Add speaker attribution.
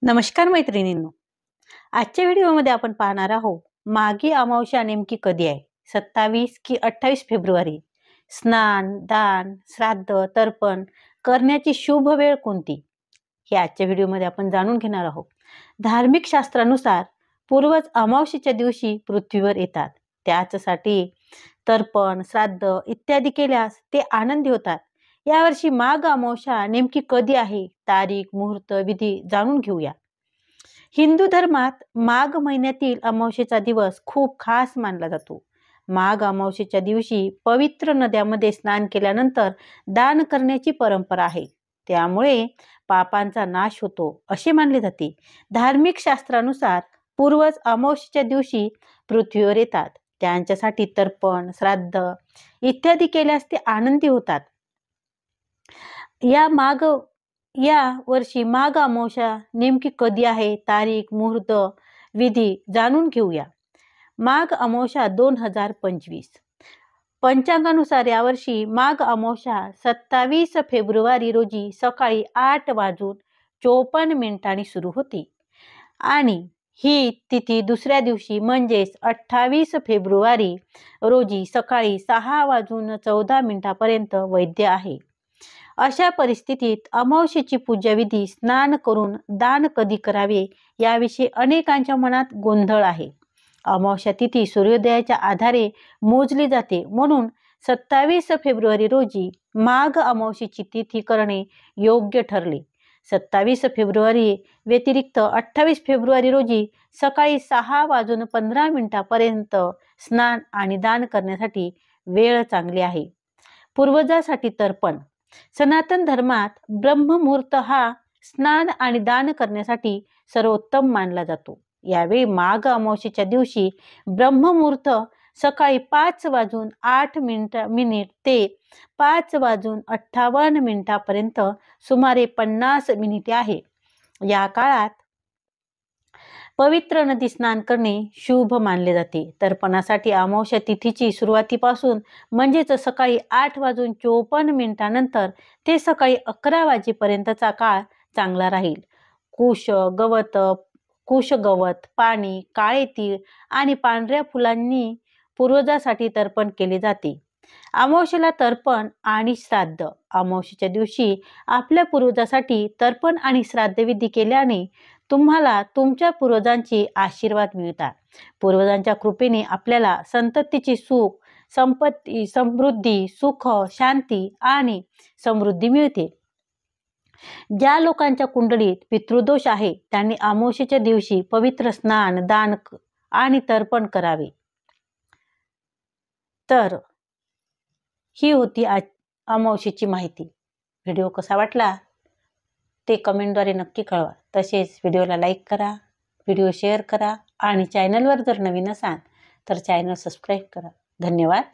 Speaker 1: नमस्कार मैत्रिणींनो, आजच्या व्हिडिओमध्ये आपण पाहणार आहोत माघी अमावस्या नेमकी कधी आहे, 27 की 28 फेब्रुवारी. स्नान, दान, श्राद्ध, तर्पण करण्याची शुभ वेळ कोणती, हे आजच्या व्हिडिओमध्ये आपण जाणून घेणार आहोत. धार्मिक शास्त्रानुसार पूर्वज अमावस्येच्या दिवशी पृथ्वीवर येतात. त्यासाठी तर्पण, श्राद्ध इत्यादी केल्यास ते आनंदी होतात. यावर्षी माघ अमावस्या नेमकी कधी आहे, तारीख, मुहूर्त, विधी जाणून घेऊया. हिंदू धर्मात माघ महिन्यातील अमावस्येचा दिवस खूप खास मानला जातो. माघ अमावस्येच्या दिवशी पवित्र नद्यामध्ये स्नान केल्यानंतर दान करण्याची परंपरा आहे. त्यामुळे पापांचा नाश होतो असे मानले जाते. धार्मिक शास्त्रानुसार पूर्वज अमावस्येच्या दिवशी पृथ्वीवर येतात. त्यांच्यासाठी तर्पण, श्राद्ध इत्यादी केल्यास ते आनंदी होतात. या वर्षी माघ अमावस्या नेमकी कधी आहे, तारीख, मुहूर्त, विधी जाणून घेऊया. माघ अमावस्या 2025. पंचांगानुसार यावर्षी माघ अमावस्या 27 फेब्रुवारी रोजी सकाळी 8:54 सुरू होती आणि ही तिथी दुसऱ्या दिवशी म्हणजेच 28 फेब्रुवारी रोजी सकाळी 6:14 पर्यंत वैध आहे. अशा परिस्थितीत अमावस्येची पूजाविधी स्नान करून दान कधी करावे याविषयी अनेकांच्या मनात गोंधळ आहे. अमावस्या तिथी सूर्योदयाच्या आधारे मोजली जाते, म्हणून 27 फेब्रुवारी रोजी माघ अमावस्येची तिथी करणे योग्य ठरले. 27 फेब्रुवारी व्यतिरिक्त 28 फेब्रुवारी रोजी सकाळी 6:15 पर्यंत स्नान आणि दान करण्यासाठी वेळ चांगली आहे. पूर्वजासाठी तर्पण. सनातन धर्मात ब्रह्ममुहूर्त हा स्नान आणि दान करण्यासाठी सर्वोत्तम मानला जातो. यावेळी माघ अमावस्येच्या दिवशी ब्रह्ममुहूर्त सकाळी 5:08 ते 5:58 पर्यंत सुमारे 50 मिनिटे आहे. या काळात पवित्र नदी स्नान करणे शुभ मानले जाते. तर्पणासाठी अमावस्या तिथीची सुरुवातीपासून म्हणजेच सकाळी 8:54 नंतर ते सकाळी 11 वाजेपर्यंतचा काळ चांगला राहील. कुश गवत, पाणी, काळे तीळ आणि पांढऱ्या फुलांनी पूर्वजासाठी तर्पण केले जाते. अमावस्येला तर्पण आणि श्राद्ध. अमावस्येच्या दिवशी आपल्या पूर्वजासाठी तर्पण आणि श्राद्धविधी केल्याने तुम्हाला तुमच्या पूर्वजांचे आशीर्वाद मिळतात. पूर्वजांच्या कृपेने आपल्याला संततीची सुख, संपत्ती, समृद्धी, सुख, शांती आणि समृद्धी मिळते. ज्या लोकांच्या कुंडलीत पितृदोष आहे त्यांनी अमावस्येच्या दिवशी पवित्र स्नान, दान आणि तर्पण करावे. तर ही होती आज अमावस्येची माहिती. व्हिडिओ कसा वाटला ते कमेंटद्वारे नक्की कळवा. तसेच व्हिडिओला लाईक करा, व्हिडिओ शेअर करा आणि चॅनलवर जर नवीन असाल तर चॅनल सबस्क्राईब करा. धन्यवाद.